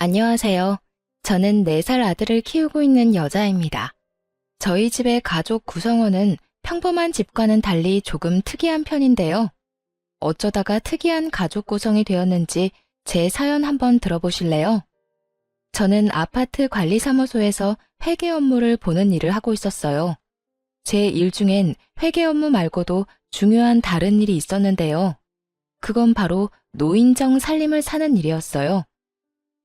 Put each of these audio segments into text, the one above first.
안녕하세요. 저는 4살 아들을 키우고 있는 여자입니다. 저희 집의 가족 구성원은 평범한 집과는 달리 조금 특이한 편인데요. 어쩌다가 특이한 가족 구성이 되었는지 제 사연 한번 들어보실래요? 저는 아파트 관리사무소에서 회계 업무를 보는 일을 하고 있었어요. 제 일 중엔 회계 업무 말고도 중요한 다른 일이 있었는데요. 그건 바로 노인정 살림을 사는 일이었어요.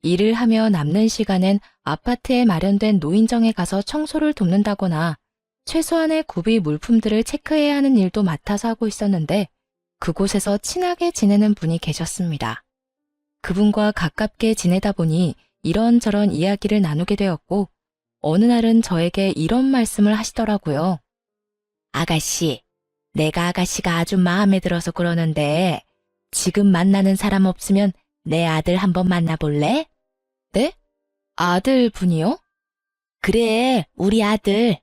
일을 하며 남는 시간엔 아파트에 마련된 노인정에 가서 청소를 돕는다거나 최소한의 구비 물품들을 체크해야 하는 일도 맡아서 하고 있었는데 그곳에서 친하게 지내는 분이 계셨습니다. 그분과 가깝게 지내다 보니 이런저런 이야기를 나누게 되었고 어느 날은 저에게 이런 말씀을 하시더라고요. 아가씨, 내가 아가씨가 아주 마음에 들어서 그러는데 지금 만나는 사람 없으면 내 아들 한번 만나볼래? 네? 아들 분이요? 그래, 우리 아들.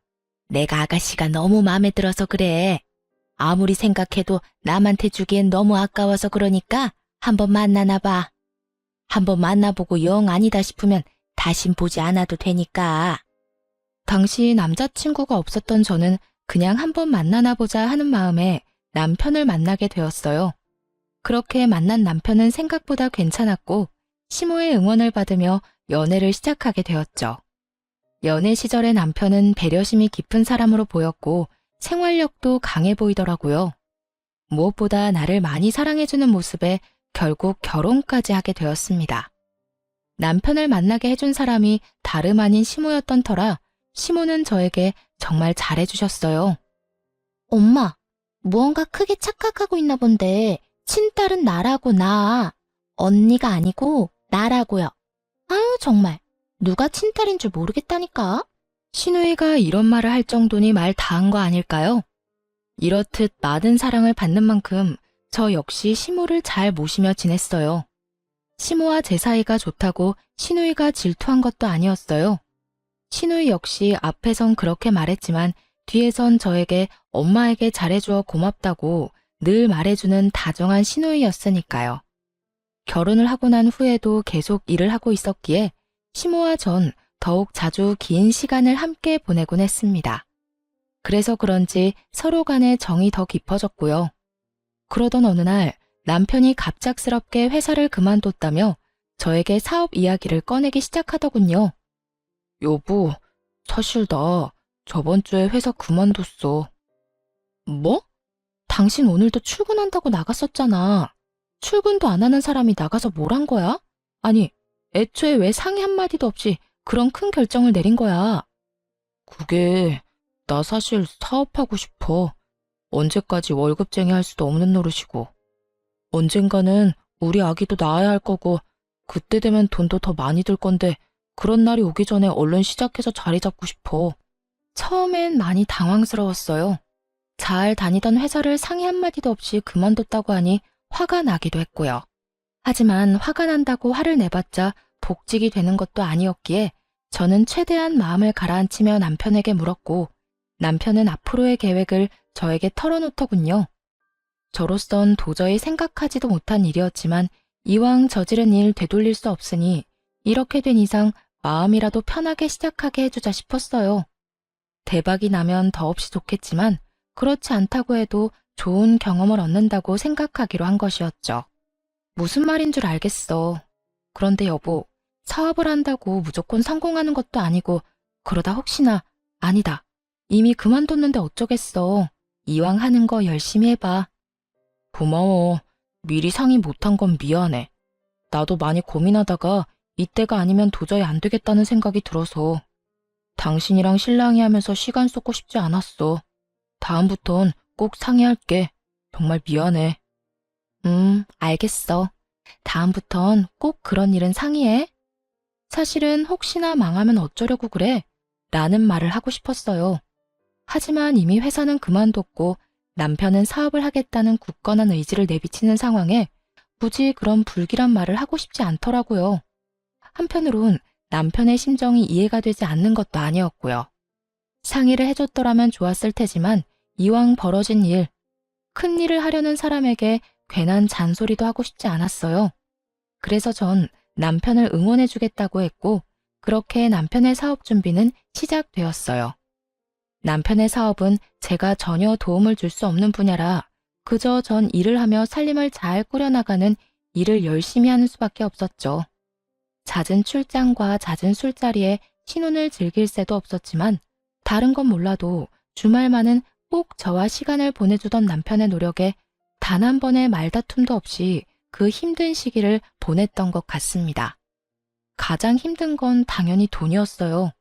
내가 아가씨가 너무 마음에 들어서 그래. 아무리 생각해도 남한테 주기엔 너무 아까워서 그러니까 한번 만나나 봐. 한번 만나보고 영 아니다 싶으면 다신 보지 않아도 되니까. 당시 남자친구가 없었던 저는 그냥 한번 만나나 보자 하는 마음에 남편을 만나게 되었어요. 그렇게 만난 남편은 생각보다 괜찮았고 시모의 응원을 받으며 연애를 시작하게 되었죠. 연애 시절의 남편은 배려심이 깊은 사람으로 보였고 생활력도 강해 보이더라고요. 무엇보다 나를 많이 사랑해주는 모습에 결국 결혼까지 하게 되었습니다. 남편을 만나게 해준 사람이 다름 아닌 시모였던 터라 시모는 저에게 정말 잘해주셨어요. 엄마, 무언가 크게 착각하고 있나 본데 친딸은 나라고 나. 언니가 아니고 나라고요. 아유 정말 누가 친딸인 줄 모르겠다니까. 신우이가 이런 말을 할 정도니 말 다 한 거 아닐까요? 이렇듯 많은 사랑을 받는 만큼 저 역시 시모를 잘 모시며 지냈어요. 시모와 제 사이가 좋다고 신우이가 질투한 것도 아니었어요. 신우이 역시 앞에선 그렇게 말했지만 뒤에선 저에게 엄마에게 잘해주어 고맙다고 늘 말해주는 다정한 시누이였으니까요. 결혼을 하고 난 후에도 계속 일을 하고 있었기에 시모와 전 더욱 자주 긴 시간을 함께 보내곤 했습니다. 그래서 그런지 서로 간의 정이 더 깊어졌고요. 그러던 어느 날 남편이 갑작스럽게 회사를 그만뒀다며 저에게 사업 이야기를 꺼내기 시작하더군요. 여보, 사실 나 저번 주에 회사 그만뒀어. 뭐? 당신 오늘도 출근한다고 나갔었잖아. 출근도 안 하는 사람이 나가서 뭘 한 거야? 아니, 애초에 왜 상의 한마디도 없이 그런 큰 결정을 내린 거야? 그게 나 사실 사업하고 싶어. 언제까지 월급쟁이 할 수도 없는 노릇이고. 언젠가는 우리 아기도 낳아야 할 거고 그때 되면 돈도 더 많이 들 건데 그런 날이 오기 전에 얼른 시작해서 자리 잡고 싶어. 처음엔 많이 당황스러웠어요. 잘 다니던 회사를 상의 한마디도 없이 그만뒀다고 하니 화가 나기도 했고요. 하지만 화가 난다고 화를 내봤자 복직이 되는 것도 아니었기에 저는 최대한 마음을 가라앉히며 남편에게 물었고 남편은 앞으로의 계획을 저에게 털어놓더군요. 저로선 도저히 생각하지도 못한 일이었지만 이왕 저지른 일 되돌릴 수 없으니 이렇게 된 이상 마음이라도 편하게 시작하게 해주자 싶었어요. 대박이 나면 더없이 좋겠지만 그렇지 않다고 해도 좋은 경험을 얻는다고 생각하기로 한 것이었죠. 무슨 말인 줄 알겠어. 그런데 여보, 사업을 한다고 무조건 성공하는 것도 아니고 그러다 혹시나 아니다. 이미 그만뒀는데 어쩌겠어. 이왕 하는 거 열심히 해봐. 고마워. 미리 상의 못한 건 미안해. 나도 많이 고민하다가 이때가 아니면 도저히 안 되겠다는 생각이 들어서 당신이랑 신랑이 하면서 시간 쏟고 싶지 않았어. 다음부턴 꼭 상의할게. 정말 미안해. 알겠어. 다음부턴 꼭 그런 일은 상의해. 사실은 혹시나 망하면 어쩌려고 그래? 라는 말을 하고 싶었어요. 하지만 이미 회사는 그만뒀고 남편은 사업을 하겠다는 굳건한 의지를 내비치는 상황에 굳이 그런 불길한 말을 하고 싶지 않더라고요. 한편으론 남편의 심정이 이해가 되지 않는 것도 아니었고요. 상의를 해줬더라면 좋았을 테지만 이왕 벌어진 일, 큰 일을 하려는 사람에게 괜한 잔소리도 하고 싶지 않았어요. 그래서 전 남편을 응원해주겠다고 했고, 그렇게 남편의 사업 준비는 시작되었어요. 남편의 사업은 제가 전혀 도움을 줄 수 없는 분야라 그저 전 일을 하며 살림을 잘 꾸려나가는 일을 열심히 하는 수밖에 없었죠. 잦은 출장과 잦은 술자리에 신혼을 즐길 새도 없었지만 다른 건 몰라도 주말만은 꼭 저와 시간을 보내주던 남편의 노력에 단 한 번의 말다툼도 없이 그 힘든 시기를 보냈던 것 같습니다. 가장 힘든 건 당연히 돈이었어요.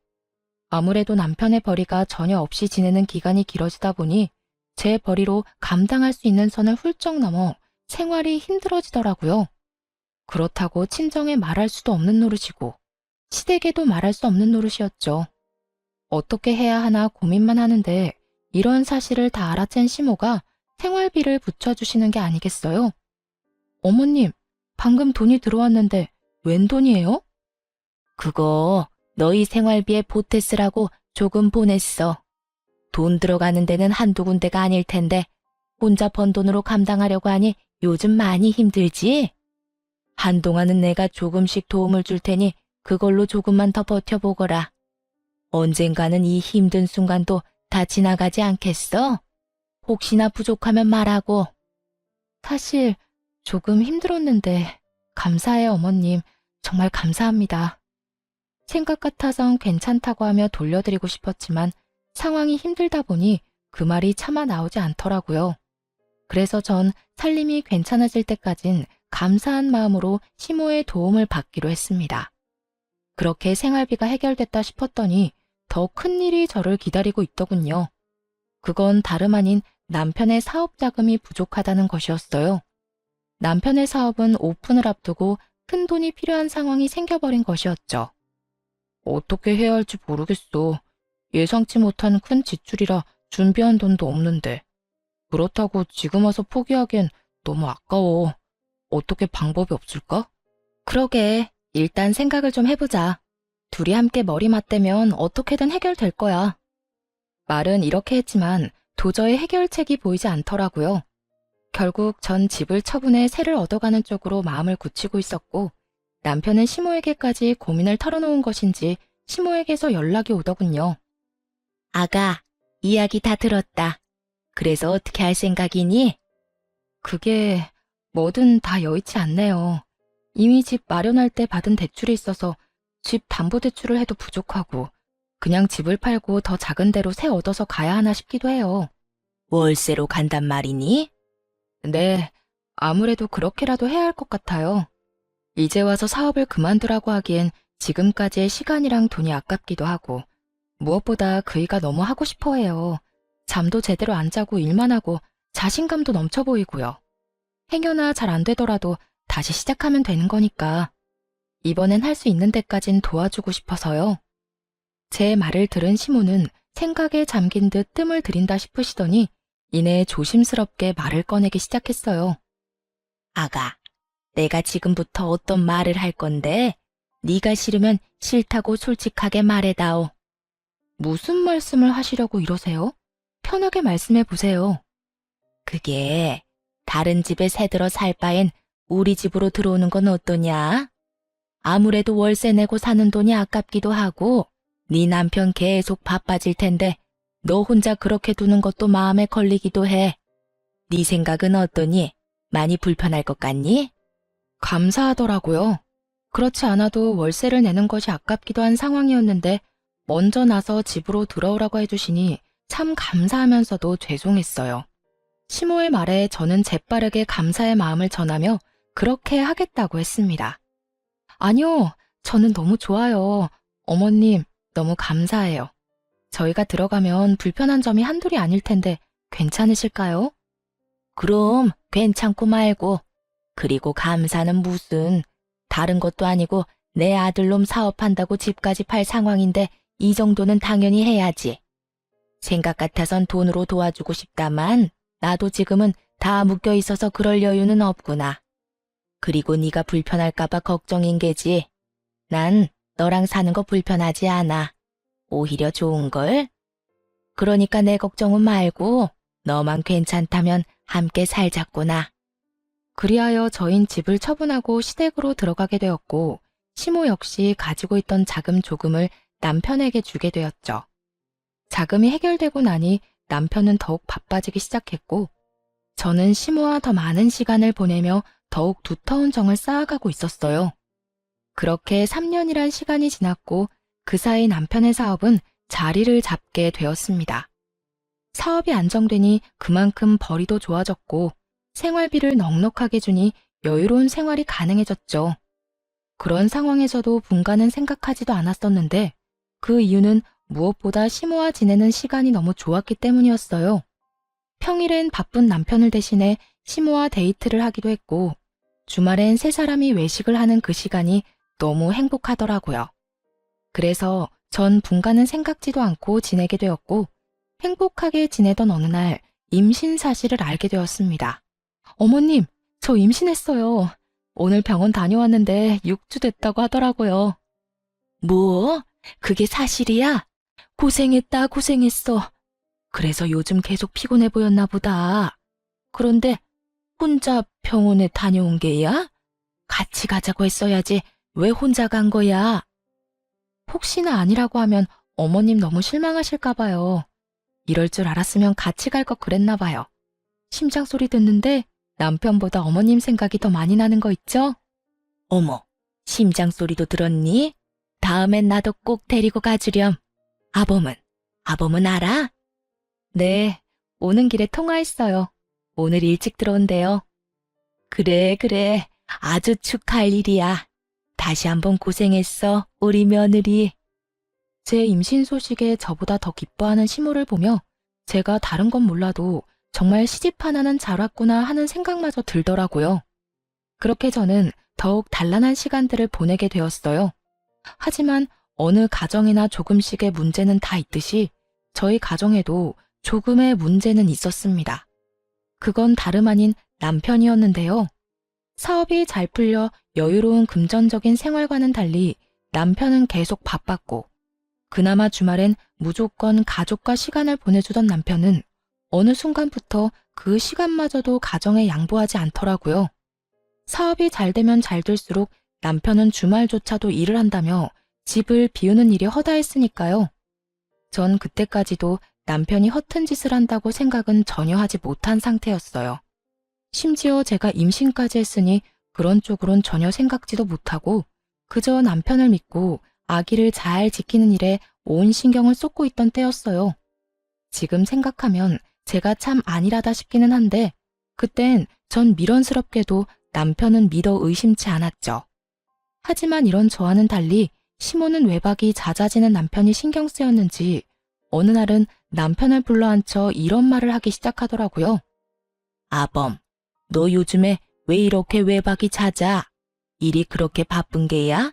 아무래도 남편의 벌이가 전혀 없이 지내는 기간이 길어지다 보니 제 벌이로 감당할 수 있는 선을 훌쩍 넘어 생활이 힘들어지더라고요. 그렇다고 친정에 말할 수도 없는 노릇이고 시댁에도 말할 수 없는 노릇이었죠. 어떻게 해야 하나 고민만 하는데 이런 사실을 다 알아챈 시모가 생활비를 붙여주시는 게 아니겠어요? 어머님, 방금 돈이 들어왔는데 웬 돈이에요? 그거 너희 생활비에 보태 쓰라고 조금 보냈어. 돈 들어가는 데는 한두 군데가 아닐 텐데 혼자 번 돈으로 감당하려고 하니 요즘 많이 힘들지? 한동안은 내가 조금씩 도움을 줄 테니 그걸로 조금만 더 버텨보거라. 언젠가는 이 힘든 순간도 다 지나가지 않겠어? 혹시나 부족하면 말하고. 사실 조금 힘들었는데 감사해요, 어머님. 정말 감사합니다. 생각 같아선 괜찮다고 하며 돌려드리고 싶었지만 상황이 힘들다 보니 그 말이 차마 나오지 않더라고요. 그래서 전 살림이 괜찮아질 때까진 감사한 마음으로 시모의 도움을 받기로 했습니다. 그렇게 생활비가 해결됐다 싶었더니 더 큰일이 저를 기다리고 있더군요. 그건 다름 아닌 남편의 사업 자금이 부족하다는 것이었어요. 남편의 사업은 오픈을 앞두고 큰 돈이 필요한 상황이 생겨버린 것이었죠. 어떻게 해야 할지 모르겠어. 예상치 못한 큰 지출이라 준비한 돈도 없는데. 그렇다고 지금 와서 포기하기엔 너무 아까워. 어떻게 방법이 없을까? 그러게, 일단 생각을 좀 해보자. 둘이 함께 머리 맞대면 어떻게든 해결될 거야. 말은 이렇게 했지만 도저히 해결책이 보이지 않더라고요. 결국 전 집을 처분해 새를 얻어가는 쪽으로 마음을 굳히고 있었고 남편은 시모에게까지 고민을 털어놓은 것인지 시모에게서 연락이 오더군요. 아가, 이야기 다 들었다. 그래서 어떻게 할 생각이니? 그게 뭐든 다 여의치 않네요. 이미 집 마련할 때 받은 대출이 있어서 집 담보대출을 해도 부족하고 그냥 집을 팔고 더 작은 데로 새 얻어서 가야 하나 싶기도 해요. 월세로 간단 말이니? 네, 아무래도 그렇게라도 해야 할 것 같아요. 이제 와서 사업을 그만두라고 하기엔 지금까지의 시간이랑 돈이 아깝기도 하고 무엇보다 그이가 너무 하고 싶어 해요. 잠도 제대로 안 자고 일만 하고 자신감도 넘쳐 보이고요. 행여나 잘 안 되더라도 다시 시작하면 되는 거니까 이번엔 할 수 있는 데까진 도와주고 싶어서요. 제 말을 들은 시모는 생각에 잠긴 듯 뜸을 들인다 싶으시더니 이내 조심스럽게 말을 꺼내기 시작했어요. 아가, 내가 지금부터 어떤 말을 할 건데 네가 싫으면 싫다고 솔직하게 말해다오. 무슨 말씀을 하시려고 이러세요? 편하게 말씀해 보세요. 그게 다른 집에 새들어 살 바엔 우리 집으로 들어오는 건 어떠냐? 아무래도 월세 내고 사는 돈이 아깝기도 하고 네 남편 계속 바빠질 텐데 너 혼자 그렇게 두는 것도 마음에 걸리기도 해. 네 생각은 어떠니? 많이 불편할 것 같니? 감사하더라고요. 그렇지 않아도 월세를 내는 것이 아깝기도 한 상황이었는데 먼저 나서 집으로 들어오라고 해주시니 참 감사하면서도 죄송했어요. 시모의 말에 저는 재빠르게 감사의 마음을 전하며 그렇게 하겠다고 했습니다. 아니요, 저는 너무 좋아요. 어머님, 너무 감사해요. 저희가 들어가면 불편한 점이 한둘이 아닐 텐데 괜찮으실까요? 그럼 괜찮고 말고. 그리고 감사는 무슨. 다른 것도 아니고 내 아들놈 사업한다고 집까지 팔 상황인데 이 정도는 당연히 해야지. 생각 같아선 돈으로 도와주고 싶다만 나도 지금은 다 묶여 있어서 그럴 여유는 없구나. 그리고 네가 불편할까봐 걱정인 게지. 난 너랑 사는 거 불편하지 않아. 오히려 좋은걸? 그러니까 내 걱정은 말고 너만 괜찮다면 함께 살자꾸나. 그리하여 저흰 집을 처분하고 시댁으로 들어가게 되었고 시모 역시 가지고 있던 자금 조금을 남편에게 주게 되었죠. 자금이 해결되고 나니 남편은 더욱 바빠지기 시작했고, 저는 시모와 더 많은 시간을 보내며 더욱 두터운 정을 쌓아가고 있었어요. 그렇게 3년이란 시간이 지났고 그 사이 남편의 사업은 자리를 잡게 되었습니다. 사업이 안정되니 그만큼 벌이도 좋아졌고 생활비를 넉넉하게 주니 여유로운 생활이 가능해졌죠. 그런 상황에서도 분가는 생각하지도 않았었는데 그 이유는 무엇보다 시모와 지내는 시간이 너무 좋았기 때문이었어요. 평일엔 바쁜 남편을 대신해 시모와 데이트를 하기도 했고 주말엔 세 사람이 외식을 하는 그 시간이 너무 행복하더라고요. 그래서 전 분가는 생각지도 않고 지내게 되었고 행복하게 지내던 어느 날 임신 사실을 알게 되었습니다. 어머님, 저 임신했어요. 오늘 병원 다녀왔는데 6주 됐다고 하더라고요. 뭐? 그게 사실이야? 고생했다, 고생했어. 그래서 요즘 계속 피곤해 보였나 보다. 그런데 혼자 병원에 다녀온 게야? 같이 가자고 했어야지. 왜 혼자 간 거야? 혹시나 아니라고 하면 어머님 너무 실망하실까 봐요. 이럴 줄 알았으면 같이 갈 거 그랬나 봐요. 심장 소리 듣는데 남편보다 어머님 생각이 더 많이 나는 거 있죠? 어머, 심장 소리도 들었니? 다음엔 나도 꼭 데리고 가주렴. 아범은 알아? 네, 오는 길에 통화했어요. 오늘 일찍 들어온대요. 그래, 아주 축하할 일이야. 다시 한번 고생했어, 우리 며느리. 제 임신 소식에 저보다 더 기뻐하는 시모를 보며 제가 다른 건 몰라도 정말 시집 하나는 잘 왔구나 하는 생각마저 들더라고요. 그렇게 저는 더욱 단란한 시간들을 보내게 되었어요. 하지만 어느 가정이나 조금씩의 문제는 다 있듯이 저희 가정에도 조금의 문제는 있었습니다. 그건 다름 아닌 남편이었는데요. 사업이 잘 풀려 여유로운 금전적인 생활과는 달리 남편은 계속 바빴고 그나마 주말엔 무조건 가족과 시간을 보내주던 남편은 어느 순간부터 그 시간마저도 가정에 양보하지 않더라고요. 사업이 잘 되면 잘 될수록 남편은 주말조차도 일을 한다며 집을 비우는 일이 허다했으니까요. 전 그때까지도 남편이 허튼 짓을 한다고 생각은 전혀 하지 못한 상태였어요. 심지어 제가 임신까지 했으니 그런 쪽으론 전혀 생각지도 못하고 그저 남편을 믿고 아기를 잘 지키는 일에 온 신경을 쏟고 있던 때였어요. 지금 생각하면 제가 참 안일하다 싶기는 한데 그땐 전 미련스럽게도 남편은 믿어 의심치 않았죠. 하지만 이런 저와는 달리 시모는 외박이 잦아지는 남편이 신경 쓰였는지 어느 날은 남편을 불러앉혀 이런 말을 하기 시작하더라고요. 아범, 너 요즘에 왜 이렇게 외박이 잦아? 일이 그렇게 바쁜 게야?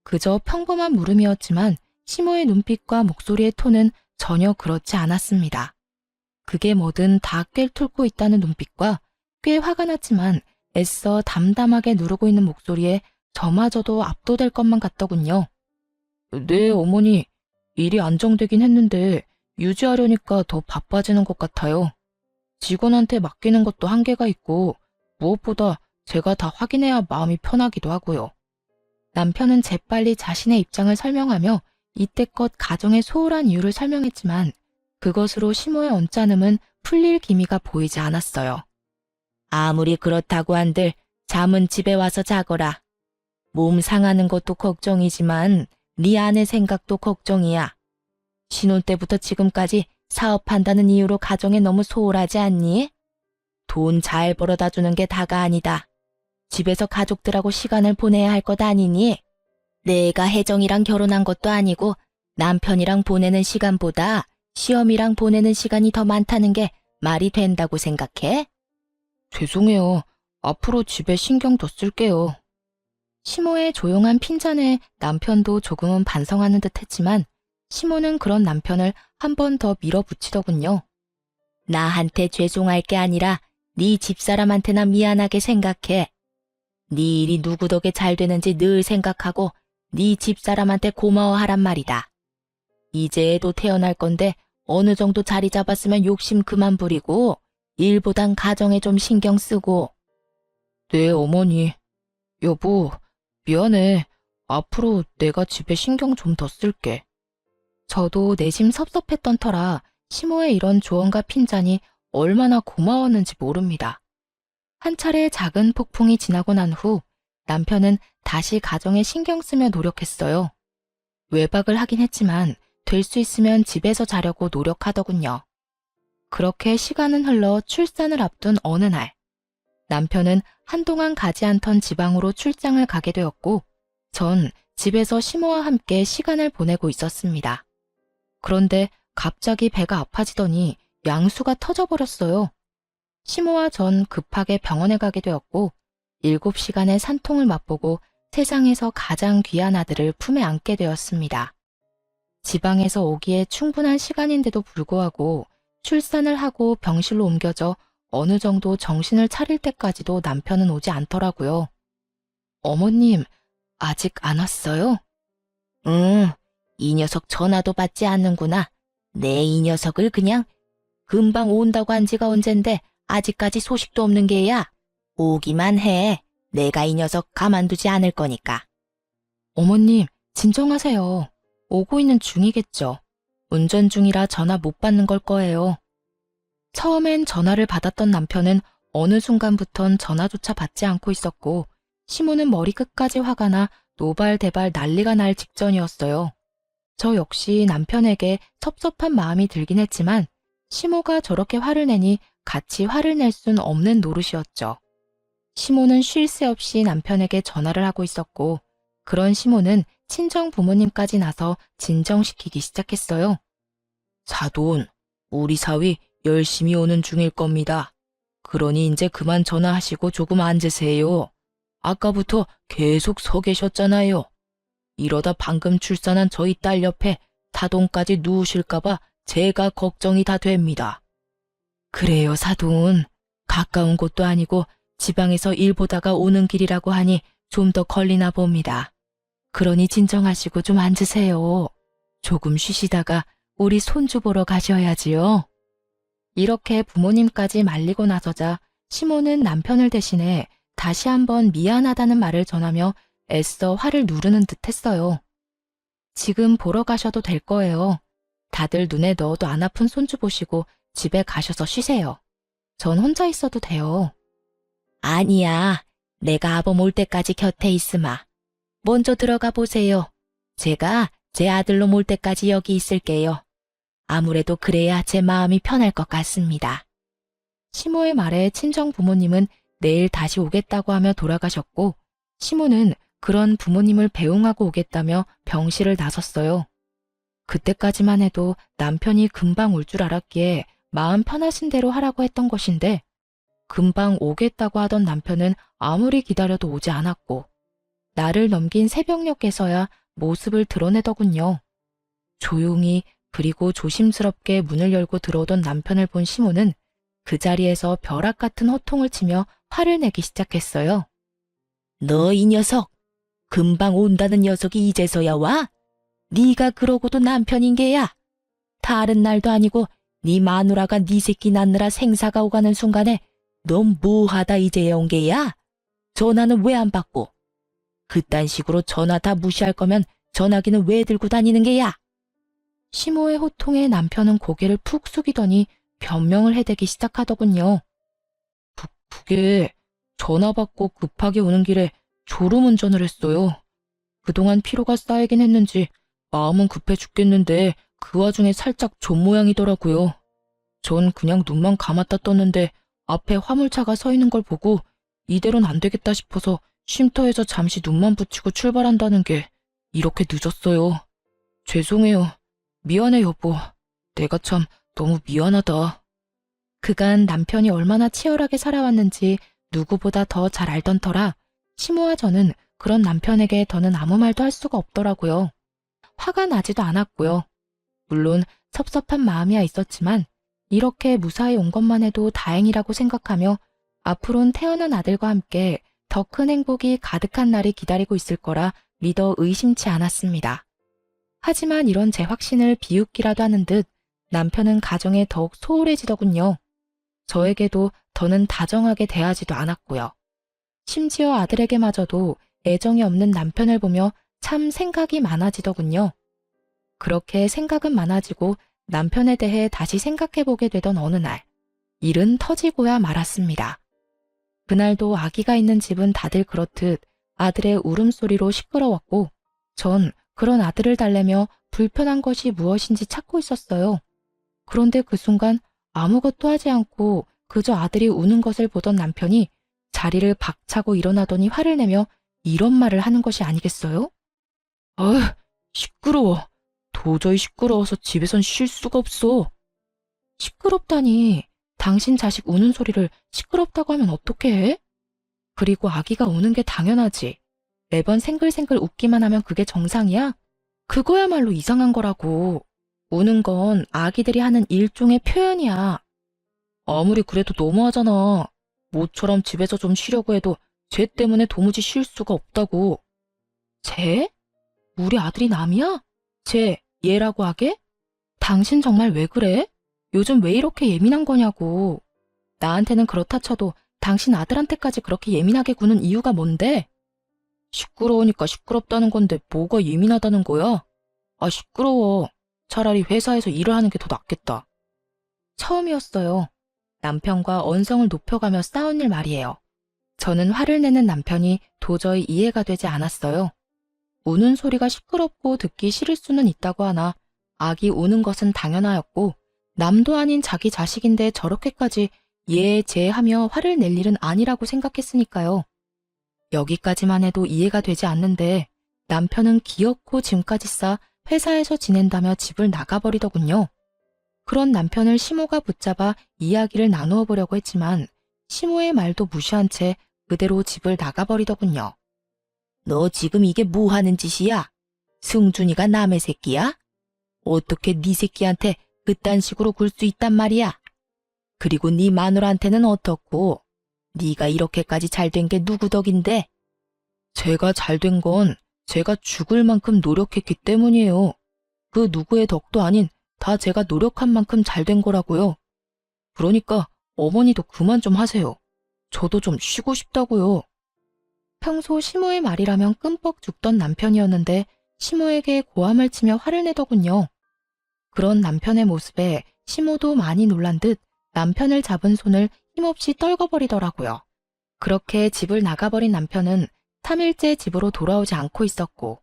그저 평범한 물음이었지만 시모의 눈빛과 목소리의 톤은 전혀 그렇지 않았습니다. 그게 뭐든 다 꿰뚫고 있다는 눈빛과 꽤 화가 났지만 애써 담담하게 누르고 있는 목소리에 저마저도 압도될 것만 같더군요. 네, 어머니. 일이 안정되긴 했는데 유지하려니까 더 바빠지는 것 같아요. 직원한테 맡기는 것도 한계가 있고 무엇보다 제가 다 확인해야 마음이 편하기도 하고요. 남편은 재빨리 자신의 입장을 설명하며 이때껏 가정의 소홀한 이유를 설명했지만 그것으로 시모의 언짢음은 풀릴 기미가 보이지 않았어요. 아무리 그렇다고 한들 잠은 집에 와서 자거라. 몸 상하는 것도 걱정이지만 네 아내 생각도 걱정이야. 신혼 때부터 지금까지 사업한다는 이유로 가정에 너무 소홀하지 않니? 돈 잘 벌어다 주는 게 다가 아니다. 집에서 가족들하고 시간을 보내야 할 것 아니니? 내가 혜정이랑 결혼한 것도 아니고 남편이랑 보내는 시간보다 시험이랑 보내는 시간이 더 많다는 게 말이 된다고 생각해? 죄송해요. 앞으로 집에 신경 더 쓸게요. 시모의 조용한 핀잔에 남편도 조금은 반성하는 듯 했지만 시모는 그런 남편을 한 번 더 밀어붙이더군요. 나한테 죄송할 게 아니라 네 집사람한테나 미안하게 생각해. 네 일이 누구 덕에 잘 되는지 늘 생각하고 네 집사람한테 고마워하란 말이다. 이제 애도 태어날 건데 어느 정도 자리 잡았으면 욕심 그만 부리고 일보단 가정에 좀 신경 쓰고. 네, 어머니. 여보, 미안해. 앞으로 내가 집에 신경 좀 더 쓸게. 저도 내심 섭섭했던 터라 시모의 이런 조언과 핀잔이 얼마나 고마웠는지 모릅니다. 한 차례 작은 폭풍이 지나고 난 후 남편은 다시 가정에 신경 쓰며 노력했어요. 외박을 하긴 했지만 될 수 있으면 집에서 자려고 노력하더군요. 그렇게 시간은 흘러 출산을 앞둔 어느 날, 남편은 한동안 가지 않던 지방으로 출장을 가게 되었고, 전 집에서 시모와 함께 시간을 보내고 있었습니다. 그런데 갑자기 배가 아파지더니 양수가 터져버렸어요. 시모와 전 급하게 병원에 가게 되었고, 7시간의 산통을 맛보고 세상에서 가장 귀한 아들을 품에 안게 되었습니다. 지방에서 오기에 충분한 시간인데도 불구하고 출산을 하고 병실로 옮겨져 어느 정도 정신을 차릴 때까지도 남편은 오지 않더라고요. 어머님, 아직 안 왔어요? 응, 이 녀석 전화도 받지 않는구나. 내 이 녀석을 그냥 금방 온다고 한 지가 언젠데 아직까지 소식도 없는 게야. 오기만 해. 내가 이 녀석 가만두지 않을 거니까. 어머님, 진정하세요. 오고 있는 중이겠죠. 운전 중이라 전화 못 받는 걸 거예요. 처음엔 전화를 받았던 남편은 어느 순간부턴 전화조차 받지 않고 있었고, 시모는 머리 끝까지 화가 나 노발대발 난리가 날 직전이었어요. 저 역시 남편에게 섭섭한 마음이 들긴 했지만 시모가 저렇게 화를 내니 같이 화를 낼 순 없는 노릇이었죠. 시모는 쉴 새 없이 남편에게 전화를 하고 있었고, 그런 시모는 친정 부모님까지 나서 진정시키기 시작했어요. 사돈, 우리 사위 열심히 오는 중일 겁니다. 그러니 이제 그만 전화하시고 조금 앉으세요. 아까부터 계속 서 계셨잖아요. 이러다 방금 출산한 저희 딸 옆에 사돈까지 누우실까봐 제가 걱정이 다 됩니다. 그래요, 사돈. 가까운 곳도 아니고 지방에서 일 보다가 오는 길이라고 하니 좀 더 걸리나 봅니다. 그러니 진정하시고 좀 앉으세요. 조금 쉬시다가 우리 손주 보러 가셔야지요. 이렇게 부모님까지 말리고 나서자 시모는 남편을 대신해 다시 한번 미안하다는 말을 전하며 애써 화를 누르는 듯 했어요. 지금 보러 가셔도 될 거예요. 다들 눈에 넣어도 안 아픈 손주 보시고 집에 가셔서 쉬세요. 전 혼자 있어도 돼요. 아니야. 내가 아범 올 때까지 곁에 있으마. 먼저 들어가 보세요. 제가 제 아들놈 올 때까지 여기 있을게요. 아무래도 그래야 제 마음이 편할 것 같습니다. 시모의 말에 친정 부모님은 내일 다시 오겠다고 하며 돌아가셨고, 시모는 그런 부모님을 배웅하고 오겠다며 병실을 나섰어요. 그때까지만 해도 남편이 금방 올 줄 알았기에 마음 편하신 대로 하라고 했던 것인데, 금방 오겠다고 하던 남편은 아무리 기다려도 오지 않았고, 날을 넘긴 새벽녘에서야 모습을 드러내더군요. 조용히 그리고 조심스럽게 문을 열고 들어오던 남편을 본 시모는 그 자리에서 벼락 같은 호통을 치며 화를 내기 시작했어요. 너 이 녀석! 금방 온다는 녀석이 이제서야 와? 네가 그러고도 남편인 게야. 다른 날도 아니고 네 마누라가 네 새끼 낳느라 생사가 오가는 순간에 넌 뭐하다 이제야 온 게야? 전화는 왜 안 받고? 그딴 식으로 전화 다 무시할 거면 전화기는 왜 들고 다니는 게야? 시모의 호통에 남편은 고개를 푹 숙이더니 변명을 해대기 시작하더군요. 그게 전화 받고 급하게 오는 길에 졸음운전을 했어요. 그동안 피로가 쌓이긴 했는지 마음은 급해 죽겠는데 그 와중에 살짝 존 모양이더라고요. 전 그냥 눈만 감았다 떴는데 앞에 화물차가 서 있는 걸 보고 이대로는 안 되겠다 싶어서 쉼터에서 잠시 눈만 붙이고 출발한다는 게 이렇게 늦었어요. 죄송해요. 미안해 여보. 내가 참 너무 미안하다. 그간 남편이 얼마나 치열하게 살아왔는지 누구보다 더 잘 알던 터라 시모와 저는 그런 남편에게 더는 아무 말도 할 수가 없더라고요. 화가 나지도 않았고요. 물론 섭섭한 마음이야 있었지만 이렇게 무사히 온 것만 해도 다행이라고 생각하며 앞으론 태어난 아들과 함께 더 큰 행복이 가득한 날이 기다리고 있을 거라 믿어 의심치 않았습니다. 하지만 이런 제 확신을 비웃기라도 하는 듯 남편은 가정에 더욱 소홀해지더군요. 저에게도 더는 다정하게 대하지도 않았고요. 심지어 아들에게마저도 애정이 없는 남편을 보며 참 생각이 많아지더군요. 그렇게 생각은 많아지고 남편에 대해 다시 생각해보게 되던 어느 날, 일은 터지고야 말았습니다. 그날도 아기가 있는 집은 다들 그렇듯 아들의 울음소리로 시끄러웠고, 전 그런 아들을 달래며 불편한 것이 무엇인지 찾고 있었어요. 그런데 그 순간 아무것도 하지 않고 그저 아들이 우는 것을 보던 남편이 자리를 박차고 일어나더니 화를 내며 이런 말을 하는 것이 아니겠어요? 어휴, 시끄러워. 도저히 시끄러워서 집에선 쉴 수가 없어. 시끄럽다니. 당신 자식 우는 소리를 시끄럽다고 하면 어떻게 해? 그리고 아기가 우는 게 당연하지. 매번 생글생글 웃기만 하면 그게 정상이야? 그거야말로 이상한 거라고. 우는 건 아기들이 하는 일종의 표현이야. 아무리 그래도 너무하잖아. 모처럼 집에서 좀 쉬려고 해도 쟤 때문에 도무지 쉴 수가 없다고. 쟤? 우리 아들이 남이야? 쟤, 얘라고 하게? 당신 정말 왜 그래? 요즘 왜 이렇게 예민한 거냐고. 나한테는 그렇다 쳐도 당신 아들한테까지 그렇게 예민하게 구는 이유가 뭔데? 시끄러우니까 시끄럽다는 건데 뭐가 예민하다는 거야? 아, 시끄러워. 차라리 회사에서 일을 하는 게 더 낫겠다. 처음이었어요. 남편과 언성을 높여가며 싸운 일 말이에요. 저는 화를 내는 남편이 도저히 이해가 되지 않았어요. 우는 소리가 시끄럽고 듣기 싫을 수는 있다고 하나 아기 우는 것은 당연하였고 남도 아닌 자기 자식인데 저렇게까지 예, 제 하며 화를 낼 일은 아니라고 생각했으니까요. 여기까지만 해도 이해가 되지 않는데 남편은 기어코 짐까지 싸 회사에서 지낸다며 집을 나가버리더군요. 그런 남편을 시모가 붙잡아 이야기를 나누어 보려고 했지만 시모의 말도 무시한 채 그대로 집을 나가버리더군요. 너 지금 이게 뭐 하는 짓이야? 승준이가 남의 새끼야? 어떻게 네 새끼한테 그딴 식으로 굴 수 있단 말이야? 그리고 네 마누라한테는 어떻고? 네가 이렇게까지 잘된 게 누구 덕인데? 제가 잘된 건 제가 죽을 만큼 노력했기 때문이에요. 그 누구의 덕도 아닌 다 제가 노력한 만큼 잘된 거라고요. 그러니까 어머니도 그만 좀 하세요. 저도 좀 쉬고 싶다고요. 평소 시모의 말이라면 끔뻑 죽던 남편이었는데 시모에게 고함을 치며 화를 내더군요. 그런 남편의 모습에 시모도 많이 놀란 듯 남편을 잡은 손을 힘없이 떨궈버리더라고요. 그렇게 집을 나가버린 남편은 3일째 집으로 돌아오지 않고 있었고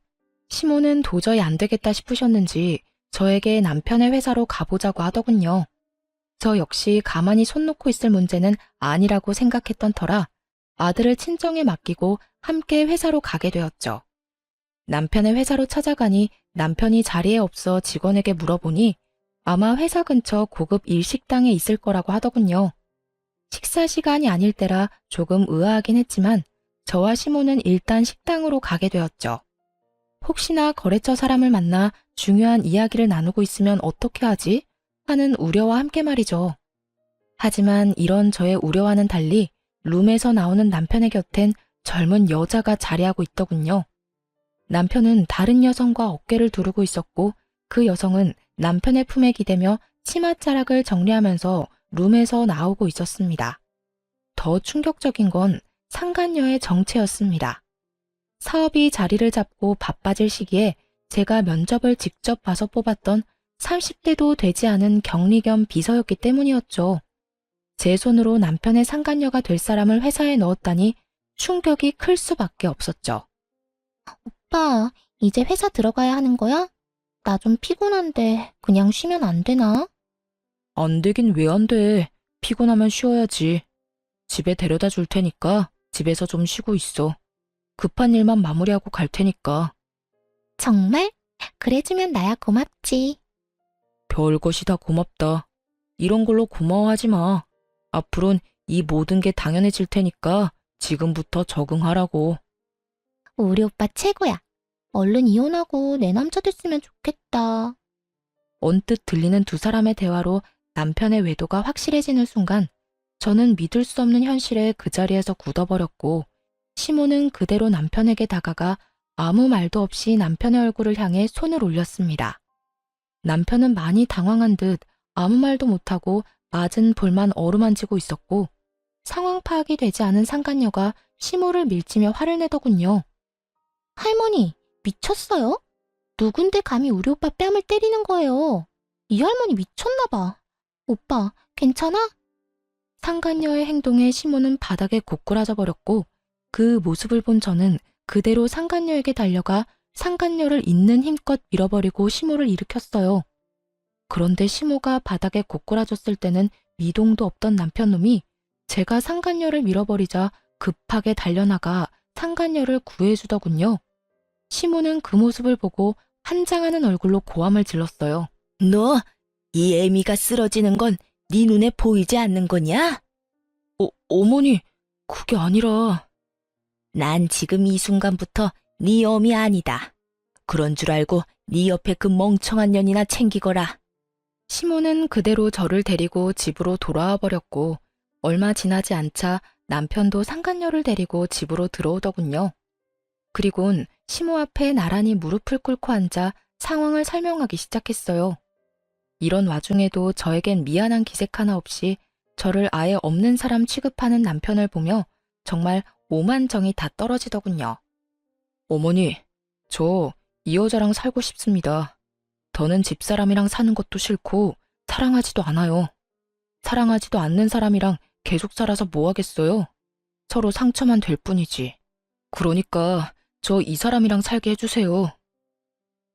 시모는 도저히 안 되겠다 싶으셨는지 저에게 남편의 회사로 가보자고 하더군요. 저 역시 가만히 손 놓고 있을 문제는 아니라고 생각했던 터라 아들을 친정에 맡기고 함께 회사로 가게 되었죠. 남편의 회사로 찾아가니 남편이 자리에 없어 직원에게 물어보니 아마 회사 근처 고급 일식당에 있을 거라고 하더군요. 식사 시간이 아닐 때라 조금 의아하긴 했지만 저와 시모는 일단 식당으로 가게 되었죠. 혹시나 거래처 사람을 만나 중요한 이야기를 나누고 있으면 어떻게 하지? 하는 우려와 함께 말이죠. 하지만 이런 저의 우려와는 달리 룸에서 나오는 남편의 곁엔 젊은 여자가 자리하고 있더군요. 남편은 다른 여성과 어깨를 두르고 있었고 그 여성은 남편의 품에 기대며 치맛자락을 정리하면서 룸에서 나오고 있었습니다. 더 충격적인 건 상간녀의 정체였습니다. 사업이 자리를 잡고 바빠질 시기에 제가 면접을 직접 봐서 뽑았던 30대도 되지 않은 격리 겸 비서였기 때문이었죠. 제 손으로 남편의 상간녀가 될 사람을 회사에 넣었다니 충격이 클 수밖에 없었죠. 오빠, 이제 회사 들어가야 하는 거야? 나 좀 피곤한데 그냥 쉬면 안 되나? 안 되긴 왜 안 돼. 피곤하면 쉬어야지. 집에 데려다 줄 테니까 집에서 좀 쉬고 있어. 급한 일만 마무리하고 갈 테니까. 정말? 그래주면 나야 고맙지. 별것이 다 고맙다. 이런 걸로 고마워하지 마. 앞으론 이 모든 게 당연해질 테니까 지금부터 적응하라고. 우리 오빠 최고야. 얼른 이혼하고 내 남자 됐으면 좋겠다. 언뜻 들리는 두 사람의 대화로 남편의 외도가 확실해지는 순간 저는 믿을 수 없는 현실에 그 자리에서 굳어버렸고 시모는 그대로 남편에게 다가가 아무 말도 없이 남편의 얼굴을 향해 손을 올렸습니다. 남편은 많이 당황한 듯 아무 말도 못하고 맞은 볼만 어루만지고 있었고 상황 파악이 되지 않은 상간녀가 시모를 밀치며 화를 내더군요. 할머니, 미쳤어요? 누군데 감히 우리 오빠 뺨을 때리는 거예요? 이 할머니 미쳤나 봐. 오빠, 괜찮아? 상간녀의 행동에 시모는 바닥에 고꾸라져 버렸고 그 모습을 본 저는 그대로 상간녀에게 달려가 상간녀를 있는 힘껏 밀어버리고 시모를 일으켰어요. 그런데 시모가 바닥에 고꾸라졌을 때는 미동도 없던 남편놈이 제가 상간녀를 밀어버리자 급하게 달려나가 상간녀를 구해주더군요. 시모는 그 모습을 보고 한장하는 얼굴로 고함을 질렀어요. 너, 이 애미가 쓰러지는 건 네 눈에 보이지 않는 거냐? 어머니, 그게 아니라... 난 지금 이 순간부터 네 어미 아니다. 그런 줄 알고 네 옆에 그 멍청한 년이나 챙기거라. 시모는 그대로 저를 데리고 집으로 돌아와 버렸고 얼마 지나지 않자 남편도 상간녀를 데리고 집으로 들어오더군요. 그리곤 시모 앞에 나란히 무릎을 꿇고 앉아 상황을 설명하기 시작했어요. 이런 와중에도 저에겐 미안한 기색 하나 없이 저를 아예 없는 사람 취급하는 남편을 보며 정말 오만정이 다 떨어지더군요. 어머니, 저 이 여자랑 살고 싶습니다. 더는 집사람이랑 사는 것도 싫고 사랑하지도 않아요. 사랑하지도 않는 사람이랑 계속 살아서 뭐 하겠어요? 서로 상처만 될 뿐이지. 그러니까 저 이 사람이랑 살게 해주세요.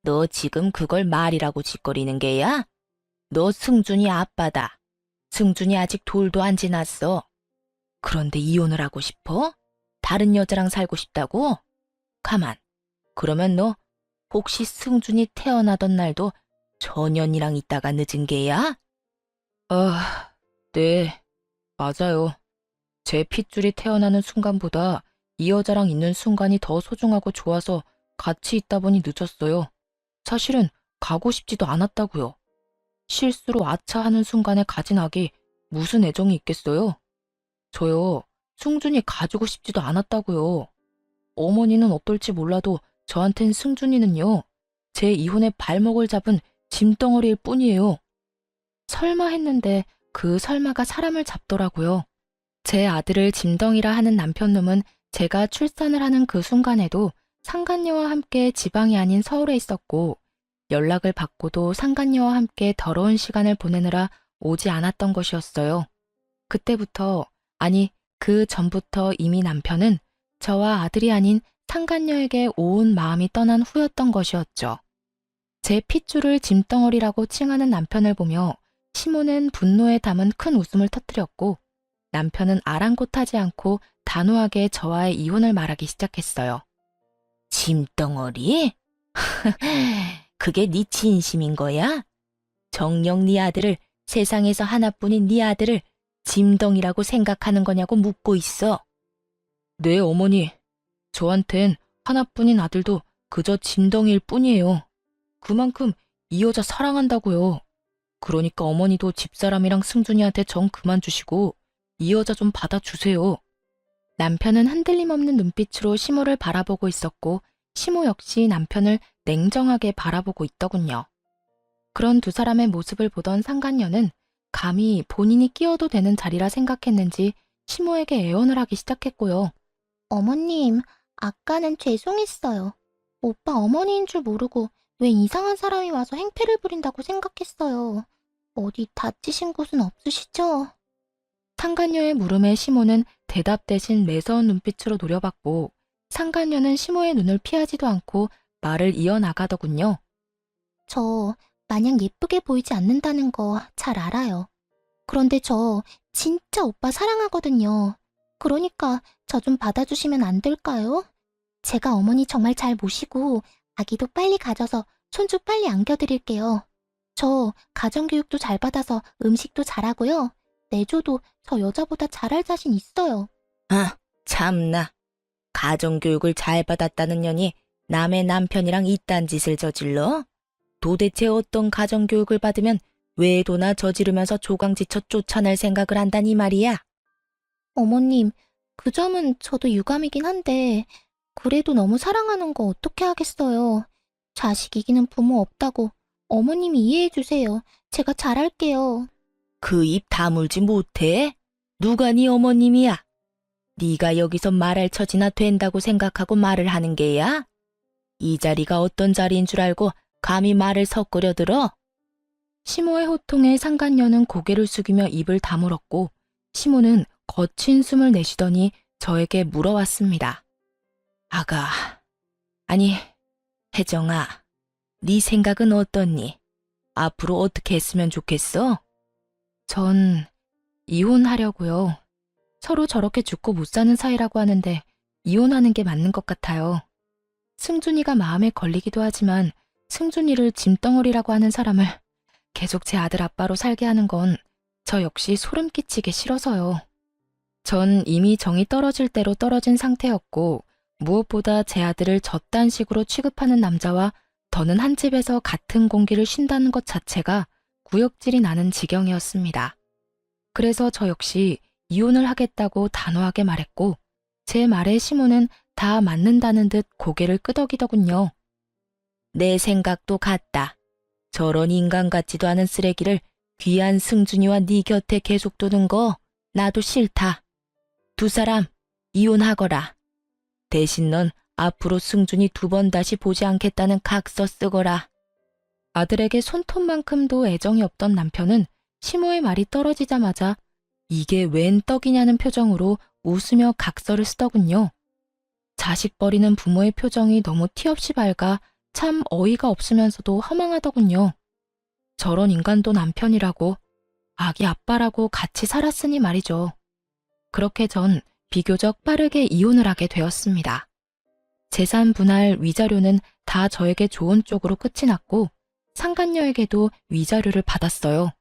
너 지금 그걸 말이라고 짓거리는 게야? 너 승준이 아빠다. 승준이 아직 돌도 안 지났어. 그런데 이혼을 하고 싶어? 다른 여자랑 살고 싶다고? 가만. 그러면 너 혹시 승준이 태어나던 날도 저 년이랑 있다가 늦은 게야? 네, 맞아요. 제 핏줄이 태어나는 순간보다 이 여자랑 있는 순간이 더 소중하고 좋아서 같이 있다 보니 늦었어요. 사실은 가고 싶지도 않았다고요. 실수로 아차하는 순간에 가진 악이 무슨 애정이 있겠어요? 저요, 승준이 가지고 싶지도 않았다고요. 어머니는 어떨지 몰라도 저한텐 승준이는요, 제 이혼의 발목을 잡은 짐덩어리일 뿐이에요. 설마 했는데 그 설마가 사람을 잡더라고요. 제 아들을 짐덩이라 하는 남편놈은 제가 출산을 하는 그 순간에도 상간녀와 함께 지방이 아닌 서울에 있었고 연락을 받고도 상간녀와 함께 더러운 시간을 보내느라 오지 않았던 것이었어요. 그때부터, 아니 그 전부터 이미 남편은 저와 아들이 아닌 상간녀에게 온 마음이 떠난 후였던 것이었죠. 제 핏줄을 짐덩어리라고 칭하는 남편을 보며 시모는 분노에 담은 큰 웃음을 터뜨렸고 남편은 아랑곳하지 않고 단호하게 저와의 이혼을 말하기 시작했어요. 짐덩어리? 그게 네 진심인 거야? 정녕 네 아들을, 세상에서 하나뿐인 네 아들을 짐덩이라고 생각하는 거냐고 묻고 있어. 네, 어머니. 저한텐 하나뿐인 아들도 그저 짐덩이일 뿐이에요. 그만큼 이 여자 사랑한다고요. 그러니까 어머니도 집사람이랑 승준이한테 정 그만 주시고 이 여자 좀 받아주세요. 남편은 흔들림 없는 눈빛으로 시모를 바라보고 있었고 시모 역시 남편을 냉정하게 바라보고 있더군요. 그런 두 사람의 모습을 보던 상간녀는 감히 본인이 끼어도 되는 자리라 생각했는지 시모에게 애원을 하기 시작했고요. 어머님, 아까는 죄송했어요. 오빠 어머니인 줄 모르고 왜 이상한 사람이 와서 행패를 부린다고 생각했어요. 어디 다치신 곳은 없으시죠? 상간녀의 물음에 시모는 대답 대신 매서운 눈빛으로 노려봤고 상간녀는 시모의 눈을 피하지도 않고 말을 이어나가더군요. 저 마냥 예쁘게 보이지 않는다는 거 잘 알아요. 그런데 저 진짜 오빠 사랑하거든요. 그러니까 저 좀 받아주시면 안 될까요? 제가 어머니 정말 잘 모시고 아기도 빨리 가져서 손주 빨리 안겨드릴게요. 저 가정교육도 잘 받아서 음식도 잘하고요. 내조도 저 여자보다 잘할 자신 있어요. 아, 참나. 가정교육을 잘 받았다는 년이 남의 남편이랑 이딴 짓을 저질러? 도대체 어떤 가정교육을 받으면 외도나 저지르면서 조강지쳐 쫓아낼 생각을 한다니 말이야? 어머님, 그 점은 저도 유감이긴 한데 그래도 너무 사랑하는 거 어떻게 하겠어요. 자식 이기는 부모 없다고 어머님이 이해해 주세요. 제가 잘할게요. 그 입 다물지 못해? 누가 네 어머님이야? 네가 여기서 말할 처지나 된다고 생각하고 말을 하는 게야? 이 자리가 어떤 자리인 줄 알고 감히 말을 섞으려 들어? 시모의 호통에 상간녀는 고개를 숙이며 입을 다물었고 시모는 거친 숨을 내쉬더니 저에게 물어왔습니다. 아가, 아니, 혜정아, 네 생각은 어떻니? 앞으로 어떻게 했으면 좋겠어? 전 이혼하려고요. 서로 저렇게 죽고 못 사는 사이라고 하는데 이혼하는 게 맞는 것 같아요. 승준이가 마음에 걸리기도 하지만 승준이를 짐덩어리라고 하는 사람을 계속 제 아들 아빠로 살게 하는 건 저 역시 소름 끼치게 싫어서요. 전 이미 정이 떨어질 대로 떨어진 상태였고 무엇보다 제 아들을 저딴 식으로 취급하는 남자와 더는 한 집에서 같은 공기를 쉰다는 것 자체가 구역질이 나는 지경이었습니다. 그래서 저 역시 이혼을 하겠다고 단호하게 말했고 제 말에 시모는 다 맞는다는 듯 고개를 끄덕이더군요. 내 생각도 같다. 저런 인간 같지도 않은 쓰레기를 귀한 승준이와 네 곁에 계속 두는 거 나도 싫다. 두 사람 이혼하거라. 대신 넌 앞으로 승준이 2번 다시 보지 않겠다는 각서 쓰거라. 아들에게 손톱만큼도 애정이 없던 남편은 시모의 말이 떨어지자마자 이게 웬 떡이냐는 표정으로 웃으며 각서를 쓰더군요. 자식 버리는 부모의 표정이 너무 티없이 밝아 참 어이가 없으면서도 허망하더군요. 저런 인간도 남편이라고, 아기 아빠라고 같이 살았으니 말이죠. 그렇게 전 비교적 빠르게 이혼을 하게 되었습니다. 재산 분할 위자료는 다 저에게 좋은 쪽으로 끝이 났고 상간녀에게도 위자료를 받았어요.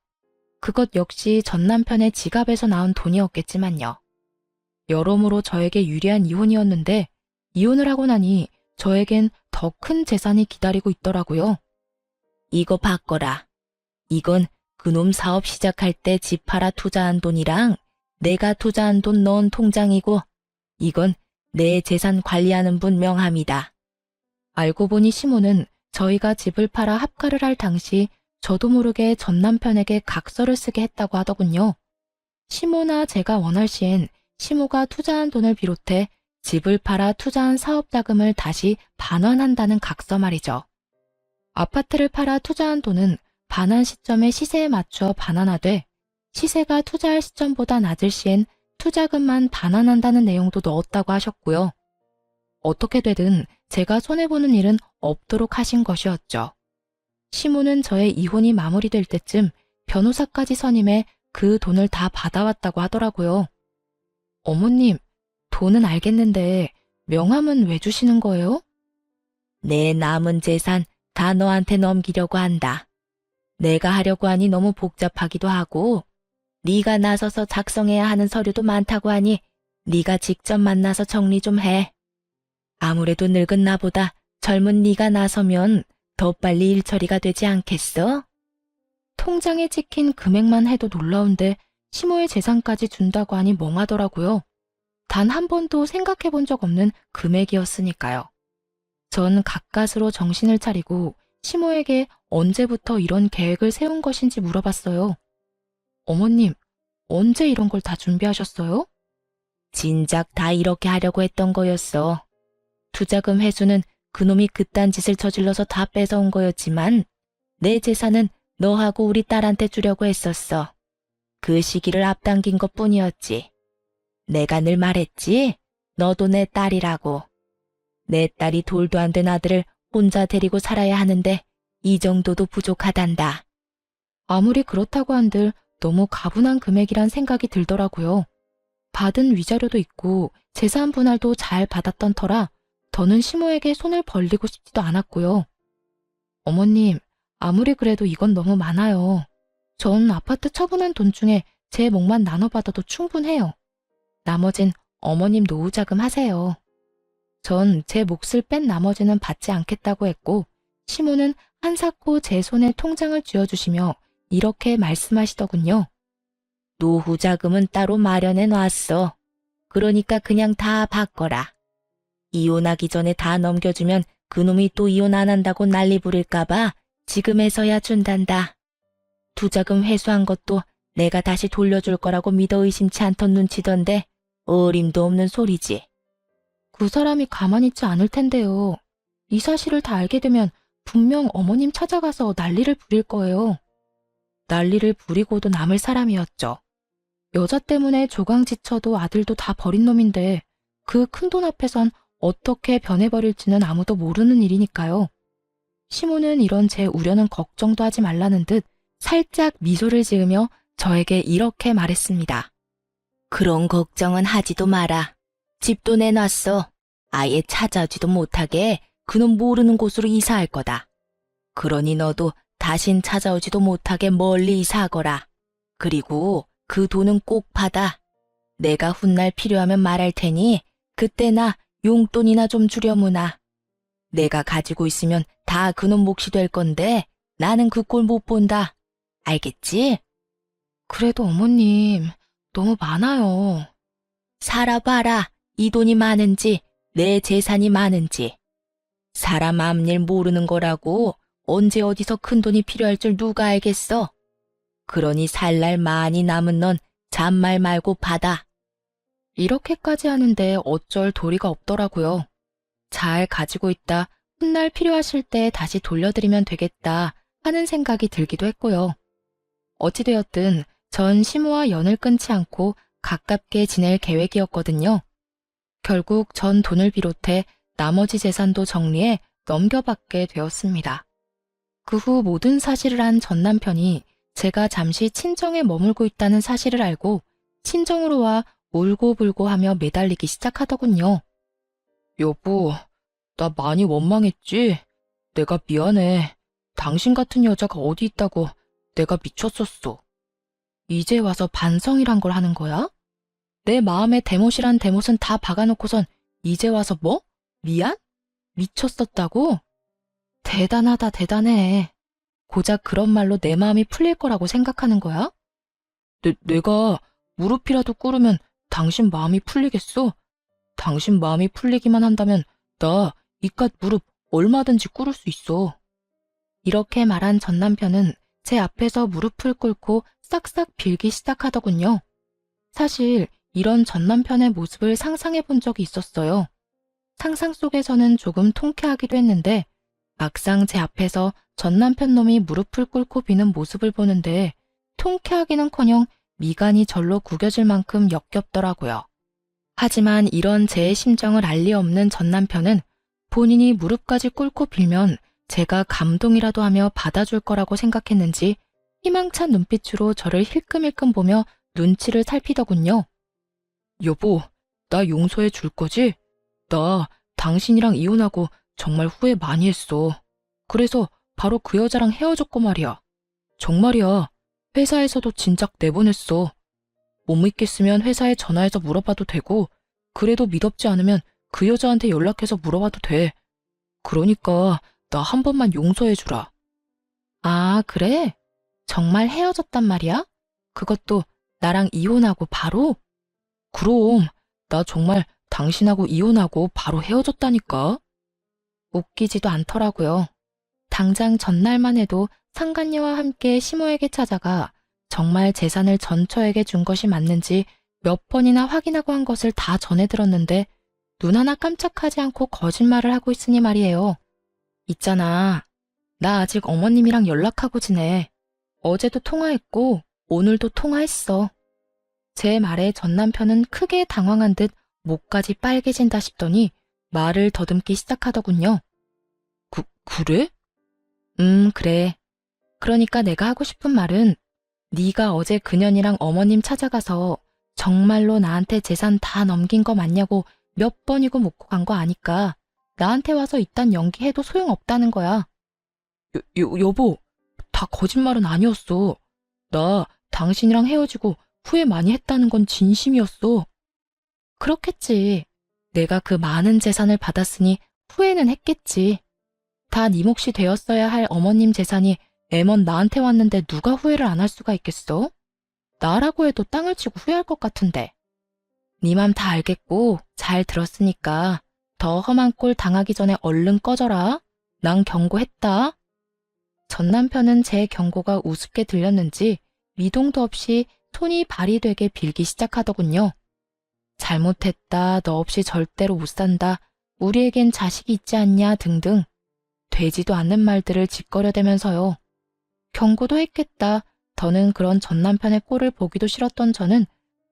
그것 역시 전 남편의 지갑에서 나온 돈이었겠지만요. 여러모로 저에게 유리한 이혼이었는데 이혼을 하고 나니 저에겐 더 큰 재산이 기다리고 있더라고요. 이거 바꿔라. 이건 그놈 사업 시작할 때 집 팔아 투자한 돈이랑 내가 투자한 돈 넣은 통장이고 이건 내 재산 관리하는 분 명함이다. 알고 보니 시모는 저희가 집을 팔아 합가를 할 당시 저도 모르게 전 남편에게 각서를 쓰게 했다고 하더군요. 시모나 제가 원할 시엔 시모가 투자한 돈을 비롯해 집을 팔아 투자한 사업 자금을 다시 반환한다는 각서 말이죠. 아파트를 팔아 투자한 돈은 반환 시점의 시세에 맞춰 반환하되 시세가 투자할 시점보다 낮을 시엔 투자금만 반환한다는 내용도 넣었다고 하셨고요. 어떻게 되든 제가 손해보는 일은 없도록 하신 것이었죠. 시모는 저의 이혼이 마무리될 때쯤 변호사까지 선임해 그 돈을 다 받아왔다고 하더라고요. 어머님, 돈은 알겠는데 명함은 왜 주시는 거예요? 내 남은 재산 다 너한테 넘기려고 한다. 내가 하려고 하니 너무 복잡하기도 하고 네가 나서서 작성해야 하는 서류도 많다고 하니 네가 직접 만나서 정리 좀 해. 아무래도 늙은 나보다 젊은 네가 나서면 더 빨리 일 처리가 되지 않겠어? 통장에 찍힌 금액만 해도 놀라운데 시모의 재산까지 준다고 하니 멍하더라고요. 단 한 번도 생각해 본 적 없는 금액이었으니까요. 전 가까스로 정신을 차리고 시모에게 언제부터 이런 계획을 세운 것인지 물어봤어요. 어머님, 언제 이런 걸 다 준비하셨어요? 진작 다 이렇게 하려고 했던 거였어. 투자금 회수는 그놈이 그딴 짓을 저질러서 다 뺏어온 거였지만 내 재산은 너하고 우리 딸한테 주려고 했었어. 그 시기를 앞당긴 것뿐이었지. 내가 늘 말했지? 너도 내 딸이라고. 내 딸이 돌도 안 된 아들을 혼자 데리고 살아야 하는데 이 정도도 부족하단다. 아무리 그렇다고 한들 너무 가분한 금액이란 생각이 들더라고요. 받은 위자료도 있고 재산 분할도 잘 받았던 터라 더는 시모에게 손을 벌리고 싶지도 않았고요. 어머님, 아무리 그래도 이건 너무 많아요. 전 아파트 처분한 돈 중에 제 몫만 나눠받아도 충분해요. 나머진 어머님 노후자금 하세요. 전 제 몫을 뺀 나머지는 받지 않겠다고 했고 시모는 한사코 제 손에 통장을 쥐어주시며 이렇게 말씀하시더군요. 노후자금은 따로 마련해 놨어. 그러니까 그냥 다 바꿔라. 이혼하기 전에 다 넘겨주면 그놈이 또 이혼 안 한다고 난리 부릴까봐 지금에서야 준단다. 투자금 회수한 것도 내가 다시 돌려줄 거라고 믿어 의심치 않던 눈치던데 어림도 없는 소리지. 그 사람이 가만히 있지 않을 텐데요. 이 사실을 다 알게 되면 분명 어머님 찾아가서 난리를 부릴 거예요. 난리를 부리고도 남을 사람이었죠. 여자 때문에 조강지쳐도 아들도 다 버린 놈인데 그 큰돈 앞에선 어떻게 변해버릴지는 아무도 모르는 일이니까요. 시모는 이런 제 우려는 걱정도 하지 말라는 듯 살짝 미소를 지으며 저에게 이렇게 말했습니다. 그런 걱정은 하지도 마라. 집도 내놨어. 아예 찾아오지도 못하게 그놈 모르는 곳으로 이사할 거다. 그러니 너도 다신 찾아오지도 못하게 멀리 이사하거라. 그리고 그 돈은 꼭 받아. 내가 훗날 필요하면 말할 테니 그때나 용돈이나 좀 주려무나. 내가 가지고 있으면 다 그놈 몫이 될 건데 나는 그 꼴 못 본다. 알겠지? 그래도 어머님, 너무 많아요. 살아봐라. 이 돈이 많은지 내 재산이 많은지. 사람 앞일 모르는 거라고 언제 어디서 큰 돈이 필요할 줄 누가 알겠어. 그러니 살 날 많이 남은 넌 잔말 말고 받아. 이렇게까지 하는데 어쩔 도리가 없더라고요. 잘 가지고 있다 훗날 필요하실 때 다시 돌려드리면 되겠다 하는 생각이 들기도 했고요. 어찌되었든 전 시모와 연을 끊지 않고 가깝게 지낼 계획이었거든요. 결국 전 돈을 비롯해 나머지 재산도 정리해 넘겨받게 되었습니다. 그 후 모든 사실을 한 전 남편이 제가 잠시 친정에 머물고 있다는 사실을 알고 친정으로 와 울고불고 하며 매달리기 시작하더군요. 여보, 나 많이 원망했지? 내가 미안해. 당신 같은 여자가 어디 있다고 내가 미쳤었어. 이제 와서 반성이란 걸 하는 거야? 내 마음에 대못이란 대못은 다 박아놓고선 이제 와서 뭐? 미안? 미쳤었다고? 대단하다, 대단해. 고작 그런 말로 내 마음이 풀릴 거라고 생각하는 거야? 내가 무릎이라도 꿇으면 당신 마음이 풀리겠어? 당신 마음이 풀리기만 한다면 나 이깟 무릎 얼마든지 꿇을 수 있어. 이렇게 말한 전 남편은 제 앞에서 무릎을 꿇고 싹싹 빌기 시작하더군요. 사실 이런 전 남편의 모습을 상상해 본 적이 있었어요. 상상 속에서는 조금 통쾌하기도 했는데 막상 제 앞에서 전 남편 놈이 무릎을 꿇고 비는 모습을 보는데 통쾌하기는커녕 미간이 절로 구겨질 만큼 역겹더라고요. 하지만 이런 제 심정을 알 리 없는 전 남편은 본인이 무릎까지 꿇고 빌면 제가 감동이라도 하며 받아줄 거라고 생각했는지 희망찬 눈빛으로 저를 힐끔힐끔 보며 눈치를 살피더군요. 여보, 나 용서해 줄 거지? 나 당신이랑 이혼하고 정말 후회 많이 했어. 그래서 바로 그 여자랑 헤어졌고 말이야. 정말이야. 회사에서도 진작 내보냈어. 못 믿겠으면 회사에 전화해서 물어봐도 되고 그래도 믿었지 않으면 그 여자한테 연락해서 물어봐도 돼. 그러니까 나 한 번만 용서해주라. 아, 그래? 정말 헤어졌단 말이야? 그것도 나랑 이혼하고 바로? 그럼 나 정말 당신하고 이혼하고 바로 헤어졌다니까. 웃기지도 않더라고요. 당장 전날만 해도 상간녀와 함께 시모에게 찾아가 정말 재산을 전처에게 준 것이 맞는지 몇 번이나 확인하고 한 것을 다 전해 들었는데 눈 하나 깜짝하지 않고 거짓말을 하고 있으니 말이에요. 있잖아. 나 아직 어머님이랑 연락하고 지내. 어제도 통화했고 오늘도 통화했어. 제 말에 전 남편은 크게 당황한 듯 목까지 빨개진다 싶더니 말을 더듬기 시작하더군요. 그래? 그래. 그러니까 내가 하고 싶은 말은 네가 어제 그년이랑 어머님 찾아가서 정말로 나한테 재산 다 넘긴 거 맞냐고 몇 번이고 묻고 간 거 아니까 나한테 와서 이딴 연기해도 소용없다는 거야. 여보, 다 거짓말은 아니었어. 나 당신이랑 헤어지고 후회 많이 했다는 건 진심이었어. 그렇겠지. 내가 그 많은 재산을 받았으니 후회는 했겠지. 다 네 몫이 되었어야 할 어머님 재산이 애먼 나한테 왔는데 누가 후회를 안 할 수가 있겠어? 나라고 해도 땅을 치고 후회할 것 같은데. 네 맘 다 알겠고 잘 들었으니까 더 험한 꼴 당하기 전에 얼른 꺼져라. 난 경고했다. 전 남편은 제 경고가 우습게 들렸는지 미동도 없이 손이 발이 되게 빌기 시작하더군요. 잘못했다. 너 없이 절대로 못 산다. 우리에겐 자식이 있지 않냐 등등 되지도 않는 말들을 짓거려대면서요. 경고도 했겠다. 더는 그런 전 남편의 꼴을 보기도 싫었던 저는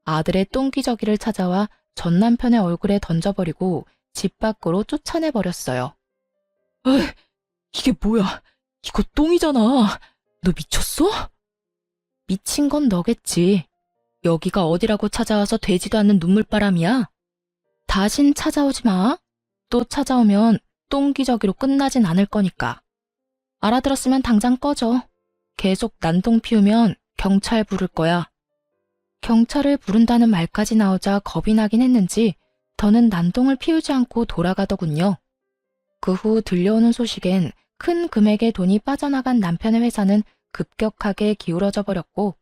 아들의 똥기저귀를 찾아와 전 남편의 얼굴에 던져버리고 집 밖으로 쫓아내버렸어요. 에이, 이게 뭐야? 이거 똥이잖아. 너 미쳤어? 미친 건 너겠지. 여기가 어디라고 찾아와서 되지도 않는 눈물바람이야. 다신 찾아오지 마. 또 찾아오면 똥기저귀로 끝나진 않을 거니까. 알아들었으면 당장 꺼져. 계속 난동 피우면 경찰 부를 거야. 경찰을 부른다는 말까지 나오자 겁이 나긴 했는지 더는 난동을 피우지 않고 돌아가더군요. 그 후 들려오는 소식엔 큰 금액의 돈이 빠져나간 남편의 회사는 급격하게 기울어져 버렸고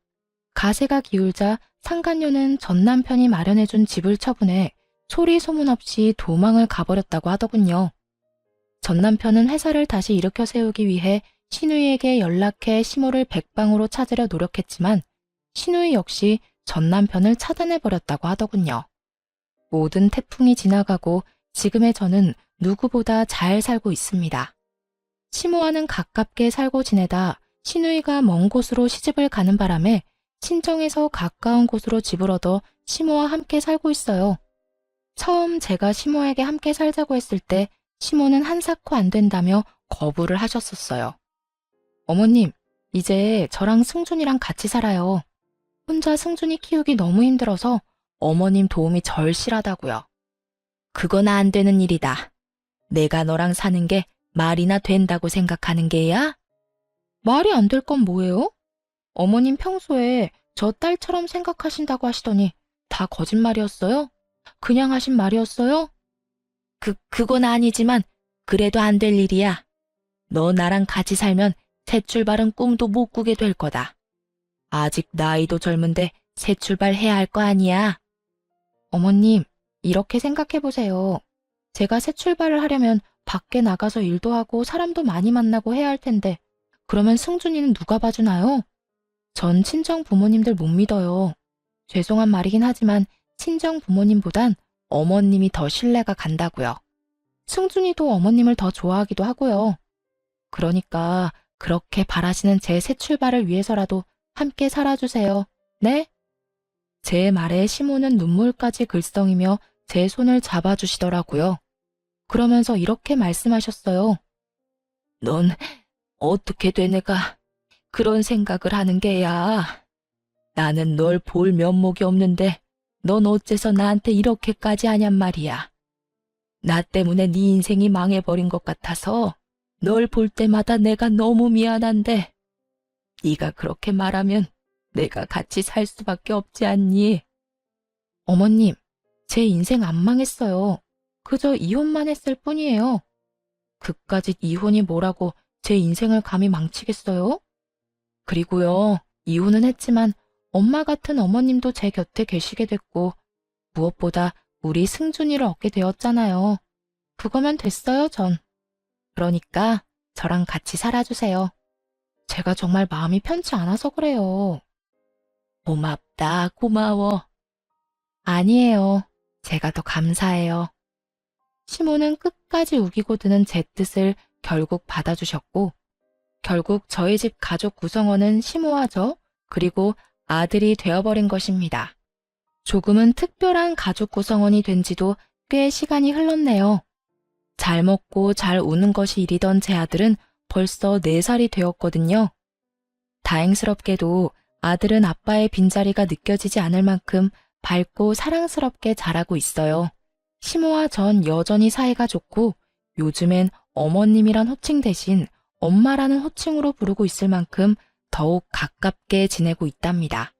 가세가 기울자 상간녀는 전 남편이 마련해준 집을 처분해 소리 소문 없이 도망을 가버렸다고 하더군요. 전 남편은 회사를 다시 일으켜 세우기 위해 신우이에게 연락해 시모를 백방으로 찾으려 노력했지만 신우이 역시 전 남편을 차단해버렸다고 하더군요. 모든 태풍이 지나가고 지금의 저는 누구보다 잘 살고 있습니다. 시모와는 가깝게 살고 지내다 신우이가 먼 곳으로 시집을 가는 바람에 친정에서 가까운 곳으로 집을 얻어 시모와 함께 살고 있어요. 처음 제가 시모에게 함께 살자고 했을 때 시모는 한사코 안 된다며 거부를 하셨었어요. 어머님, 이제 저랑 승준이랑 같이 살아요. 혼자 승준이 키우기 너무 힘들어서 어머님 도움이 절실하다고요. 그건 안 되는 일이다. 내가 너랑 사는 게 말이나 된다고 생각하는 게야? 말이 안 될 건 뭐예요? 어머님 평소에 저 딸처럼 생각하신다고 하시더니 다 거짓말이었어요? 그냥 하신 말이었어요? 그건 아니지만 그래도 안 될 일이야. 너 나랑 같이 살면 새 출발은 꿈도 못 꾸게 될 거다. 아직 나이도 젊은데 새 출발해야 할 거 아니야. 어머님, 이렇게 생각해보세요. 제가 새 출발을 하려면 밖에 나가서 일도 하고 사람도 많이 만나고 해야 할 텐데 그러면 승준이는 누가 봐주나요? 전 친정 부모님들 못 믿어요. 죄송한 말이긴 하지만 친정 부모님보단 어머님이 더 신뢰가 간다고요. 승준이도 어머님을 더 좋아하기도 하고요. 그러니까 그렇게 바라시는 제 새 출발을 위해서라도 함께 살아주세요. 네? 제 말에 시모는 눈물까지 글썽이며 제 손을 잡아주시더라고요. 그러면서 이렇게 말씀하셨어요. 넌 어떻게 돼 내가 그런 생각을 하는 게야. 나는 널 볼 면목이 없는데 넌 어째서 나한테 이렇게까지 하냔 말이야. 나 때문에 네 인생이 망해버린 것 같아서 널 볼 때마다 내가 너무 미안한데 네가 그렇게 말하면 내가 같이 살 수밖에 없지 않니? 어머님, 제 인생 안 망했어요. 그저 이혼만 했을 뿐이에요. 그까짓 이혼이 뭐라고 제 인생을 감히 망치겠어요? 그리고요, 이혼은 했지만 엄마 같은 어머님도 제 곁에 계시게 됐고 무엇보다 우리 승준이를 얻게 되었잖아요. 그거면 됐어요, 전. 그러니까 저랑 같이 살아주세요. 제가 정말 마음이 편치 않아서 그래요. 고맙다, 고마워. 아니에요. 제가 더 감사해요. 시모는 끝까지 우기고 드는 제 뜻을 결국 받아주셨고, 결국 저희 집 가족 구성원은 시모와 저, 그리고 아들이 되어버린 것입니다. 조금은 특별한 가족 구성원이 된 지도 꽤 시간이 흘렀네요. 잘 먹고 잘 우는 것이 일이던 제 아들은 벌써 4살이 되었거든요. 다행스럽게도 아들은 아빠의 빈자리가 느껴지지 않을 만큼 밝고 사랑스럽게 자라고 있어요. 시모와 전 여전히 사이가 좋고 요즘엔 어머님이란 호칭 대신 엄마라는 호칭으로 부르고 있을 만큼 더욱 가깝게 지내고 있답니다.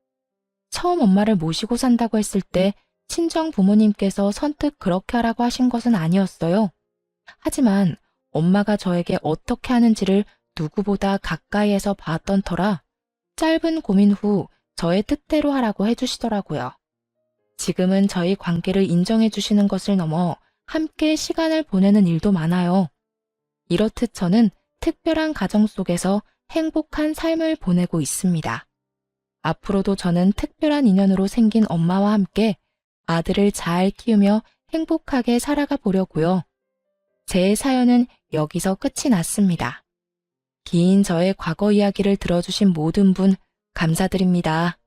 처음 엄마를 모시고 산다고 했을 때 친정 부모님께서 선뜻 그렇게 하라고 하신 것은 아니었어요. 하지만 엄마가 저에게 어떻게 하는지를 누구보다 가까이에서 봤던 터라 짧은 고민 후 저의 뜻대로 하라고 해주시더라고요. 지금은 저희 관계를 인정해 주시는 것을 넘어 함께 시간을 보내는 일도 많아요. 이렇듯 저는 특별한 가정 속에서 행복한 삶을 보내고 있습니다. 앞으로도 저는 특별한 인연으로 생긴 엄마와 함께 아들을 잘 키우며 행복하게 살아가 보려고요. 제 사연은 여기서 끝이 났습니다. 긴 저의 과거 이야기를 들어주신 모든 분 감사드립니다.